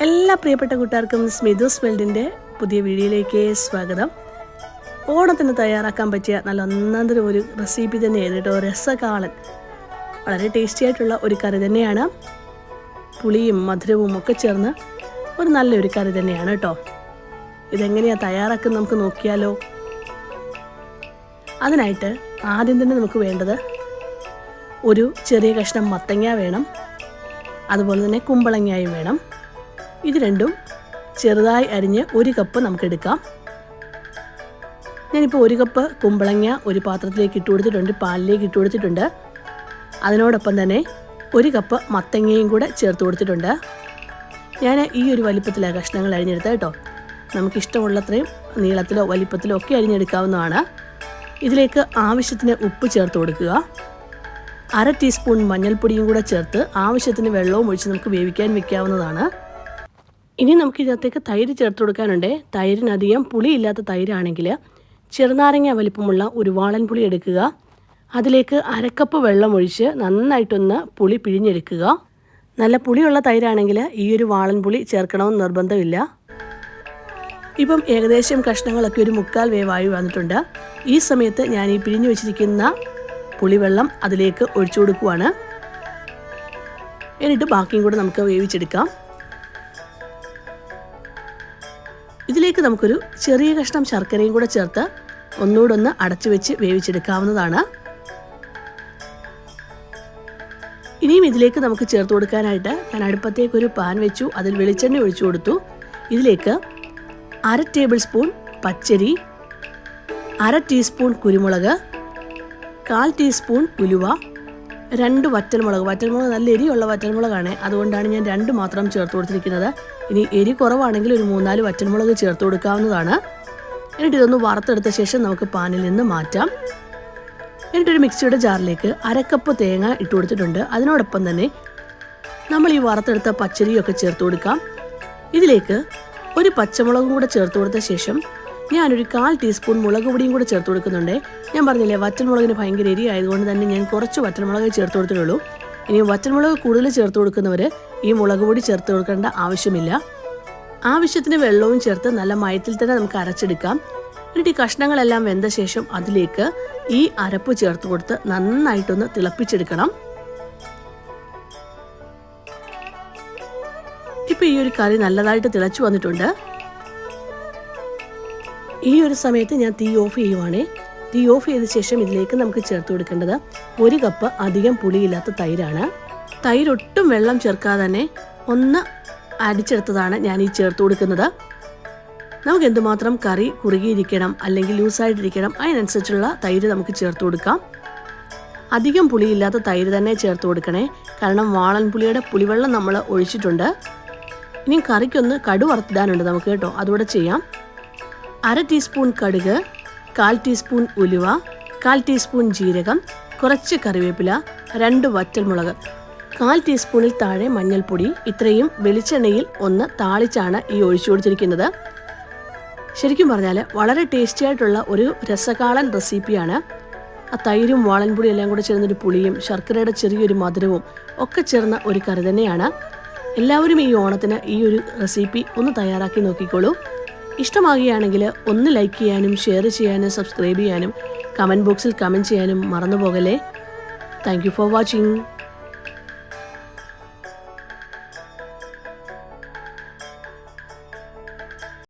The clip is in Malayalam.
എല്ലാ പ്രിയപ്പെട്ട കൂട്ടുകാർക്കും സ്മിതൂസ് വേൾഡിൻ്റെ പുതിയ വീഡിയോയിലേക്ക് സ്വാഗതം. ഓണത്തിന് തയ്യാറാക്കാൻ പറ്റിയ നല്ല ഒന്നാന്തരം ഒരു റെസിപ്പി തന്നെയാണ് കേട്ടോ. രസകാളൻ, വളരെ ടേസ്റ്റി ആയിട്ടുള്ള ഒരു കറി തന്നെയാണ്. പുളിയും മധുരവും ഒക്കെ ചേർന്ന് ഒരു നല്ലൊരു കറി തന്നെയാണ് കേട്ടോ. ഇതെങ്ങനെയാണ് തയ്യാറാക്കുന്നത് നമുക്ക് നോക്കിയാലോ. അതിനായിട്ട് ആദ്യം തന്നെ നമുക്ക് വേണ്ടത് ഒരു ചെറിയ കഷ്ണം മത്തങ്ങ വേണം, അതുപോലെ തന്നെ കുമ്പളങ്ങയും വേണം. ഇത് രണ്ടും ചെറുതായി അരിഞ്ഞ് ഒരു കപ്പ് നമുക്ക് എടുക്കാം. ഞാനിപ്പോൾ ഒരു കപ്പ് കുമ്പളങ്ങ ഒരു പാത്രത്തിലേക്ക് ഇട്ട് കൊടുത്തിട്ടുണ്ട്, പാലിലേക്ക് ഇട്ട് കൊടുത്തിട്ടുണ്ട്. അതിനോടൊപ്പം തന്നെ ഒരു കപ്പ് മത്തങ്ങയും കൂടെ ചേർത്ത് കൊടുത്തിട്ടുണ്ട്. ഞാൻ ഈ ഒരു വലിപ്പത്തിലാണ് കഷ്ണങ്ങൾ അരിഞ്ഞെടുത്തത് കേട്ടോ. നമുക്കിഷ്ടമുള്ളത്രയും നീളത്തിലോ വലിപ്പത്തിലോ ഒക്കെ അരിഞ്ഞെടുക്കാവുന്നതാണ്. ഇതിലേക്ക് ആവശ്യത്തിന് ഉപ്പ് ചേർത്ത് കൊടുക്കുക. 1/2 ടീസ്പൂൺ മഞ്ഞൾപ്പൊടിയും കൂടെ ചേർത്ത് ആവശ്യത്തിന് വെള്ളവും ഒഴിച്ച് നമുക്ക് വേവിക്കാൻ വെക്കാവുന്നതാണ്. ഇനി നമുക്ക് ഇതിനകത്തേക്ക് തൈര് ചേർത്ത് കൊടുക്കാനുണ്ട്. തൈരിനധികം പുളിയില്ലാത്ത തൈരാണെങ്കിൽ ചെറുനാരങ്ങ വലിപ്പമുള്ള ഒരു വാളൻ പുളി എടുക്കുക. അതിലേക്ക് 1/2 കപ്പ് വെള്ളം ഒഴിച്ച് നന്നായിട്ടൊന്ന് പുളി പിഴിഞ്ഞെടുക്കുക. നല്ല പുളിയുള്ള തൈരാണെങ്കിൽ ഈ ഒരു വാളൻ പുളി ചേർക്കണമെന്ന് നിർബന്ധമില്ല. ഇപ്പം ഏകദേശം കഷ്ണങ്ങളൊക്കെ ഒരു 1/4 വേവായി വന്നിട്ടുണ്ട്. ഈ സമയത്ത് ഞാൻ ഈ പിഴിഞ്ഞു വെച്ചിരിക്കുന്ന പുളിവെള്ളം അതിലേക്ക് ഒഴിച്ചു കൊടുക്കുവാണ്. എന്നിട്ട് ബാക്കിയും കൂടെ നമുക്ക് വേവിച്ചെടുക്കാം. ഇതിലേക്ക് നമുക്കൊരു ചെറിയ കഷ്ണം ശർക്കരയും കൂടെ ചേർത്ത് ഒന്നുകൂടെ ഒന്ന് അടച്ചു വെച്ച് വേവിച്ചെടുക്കാവുന്നതാണ്. ഇനിയും ഇതിലേക്ക് നമുക്ക് ചേർത്ത് കൊടുക്കാനായിട്ട് ഞാൻ അടുപ്പത്തേക്കൊരു പാൻ വെച്ചു. അതിൽ വെളിച്ചെണ്ണ ഒഴിച്ചു കൊടുത്തു. ഇതിലേക്ക് 1/2 ടേബിൾ സ്പൂൺ പച്ചരി, 1/2 ടീസ്പൂൺ കുരുമുളക്, 1/4 ടീസ്പൂൺ ഉലുവ, 2 വറ്റൽമുളക് നല്ല എരിയുള്ള വറ്റൽമുളകാണ്, അതുകൊണ്ടാണ് ഞാൻ 2 മാത്രം ചേർത്ത് കൊടുത്തിരിക്കുന്നത്. ഇനി എരി കുറവാണെങ്കിൽ ഒരു 3-4 വറ്റൽമുളക് ചേർത്ത് കൊടുക്കാവുന്നതാണ്. എന്നിട്ട് ഇതൊന്ന് വറുത്തെടുത്ത ശേഷം നമുക്ക് പാനിൽ നിന്ന് മാറ്റാം. എന്നിട്ടൊരു മിക്സിയുടെ ജാറിലേക്ക് 1/2 കപ്പ് തേങ്ങ ഇട്ട് കൊടുത്തിട്ടുണ്ട്. അതിനോടൊപ്പം തന്നെ നമ്മൾ ഈ വറുത്തെടുത്ത പച്ചരിയൊക്കെ ചേർത്ത് കൊടുക്കാം. ഇതിലേക്ക് ഒരു പച്ചമുളകും കൂടെ ചേർത്ത് കൊടുത്ത ശേഷം ഞാനൊരു 1/4 ടീസ്പൂൺ മുളക് പൊടിയും കൂടെ ചേർത്ത് കൊടുക്കുന്നുണ്ട്. ഞാൻ പറഞ്ഞില്ലേ, വറ്റൽമുളകിന് ഭയങ്കര എരി ആയതുകൊണ്ട് തന്നെ ഞാൻ കുറച്ച് വറ്റൽമുളക് ചേർത്ത് കൊടുത്തിട്ടുള്ളൂ. ഇനി വറ്റൽമുളക് കൂടുതൽ ചേർത്ത് കൊടുക്കുന്നവർ ഈ മുളക് പൊടി ചേർത്ത് കൊടുക്കേണ്ട ആവശ്യമില്ല. ആവശ്യത്തിന് വെള്ളവും ചേർത്ത് നല്ല മയത്തിൽ തന്നെ നമുക്ക് അരച്ചെടുക്കാം. എന്നിട്ട് ഈ കഷ്ണങ്ങളെല്ലാം വെന്ത ശേഷം അതിലേക്ക് ഈ അരപ്പ് ചേർത്ത് കൊടുത്ത് നന്നായിട്ടൊന്ന് തിളപ്പിച്ചെടുക്കണം. ഇപ്പം ഈ ഒരു കറി നല്ലതായിട്ട് തിളച്ചു വന്നിട്ടുണ്ട്. ഈ ഒരു സമയത്ത് ഞാൻ തീ ഓഫ് ചെയ്യുവാണേ. തീ ഓഫ് ചെയ്ത ശേഷം ഇതിലേക്ക് നമുക്ക് ചേർത്ത് കൊടുക്കേണ്ടത് 1 കപ്പ് അധികം പുളിയില്ലാത്ത തൈരാണ്. തൈര് ഒട്ടും വെള്ളം ചേർക്കാതെ തന്നെ ഒന്ന് അടിച്ചെടുത്തതാണ് ഞാൻ ഈ ചേർത്ത് കൊടുക്കുന്നത്. നമുക്ക് എന്തുമാത്രം കറി കുറുകിയിരിക്കണം അല്ലെങ്കിൽ ലൂസായിട്ടിരിക്കണം അതിനനുസരിച്ചുള്ള തൈര് നമുക്ക് ചേർത്ത് കൊടുക്കാം. അധികം പുളിയില്ലാത്ത തൈര് തന്നെ ചേർത്ത് കൊടുക്കണേ, കാരണം വാളൻ പുളിയുടെ പുളിവെള്ളം നമ്മൾ ഒഴിച്ചിട്ടുണ്ട്. ഇനി കറിക്കൊന്ന് കടു വറുത്തിടാനുണ്ട് നമുക്ക് കേട്ടോ, അതുകൂടെ ചെയ്യാം. 1/2 ടീസ്പൂൺ കടുക്, 1/4 ടീസ്പൂൺ ഉലുവ, 1/4 ടീസ്പൂൺ ജീരകം, കുറച്ച് കറിവേപ്പില, 2 വറ്റൽമുളക്, 1/4 ടീസ്പൂണിൽ താഴെ മഞ്ഞൾപ്പൊടി. ഇത്രയും വെളിച്ചെണ്ണയിൽ ഒന്ന് താളിച്ചാണ് ഈ ഒഴിച്ചു കൊടുത്തിരിക്കുന്നത്. ശരിക്കും പറഞ്ഞാൽ വളരെ ടേസ്റ്റി ആയിട്ടുള്ള ഒരു രസകാളൻ റെസിപ്പിയാണ്. ആ തൈരും വാളൻപൊടി എല്ലാം കൂടെ ചേർന്നൊരു പുളിയും ശർക്കരയുടെ ചെറിയൊരു മധുരവും ഒക്കെ ചേർന്ന ഒരു കറി തന്നെയാണ്. എല്ലാവരും ഈ ഓണത്തിന് ഈ ഒരു റെസിപ്പി ഒന്ന് തയ്യാറാക്കി നോക്കിക്കോളൂ. ഇഷ്ടമാകുകയാണെങ്കിൽ ഒന്ന് ലൈക്ക് ചെയ്യാനും ഷെയർ ചെയ്യാനും സബ്സ്ക്രൈബ് ചെയ്യാനും കമൻറ്റ് ബോക്സിൽ കമൻറ്റ് ചെയ്യാനും മറന്നു പോകല്ലേ. Thank you for watching.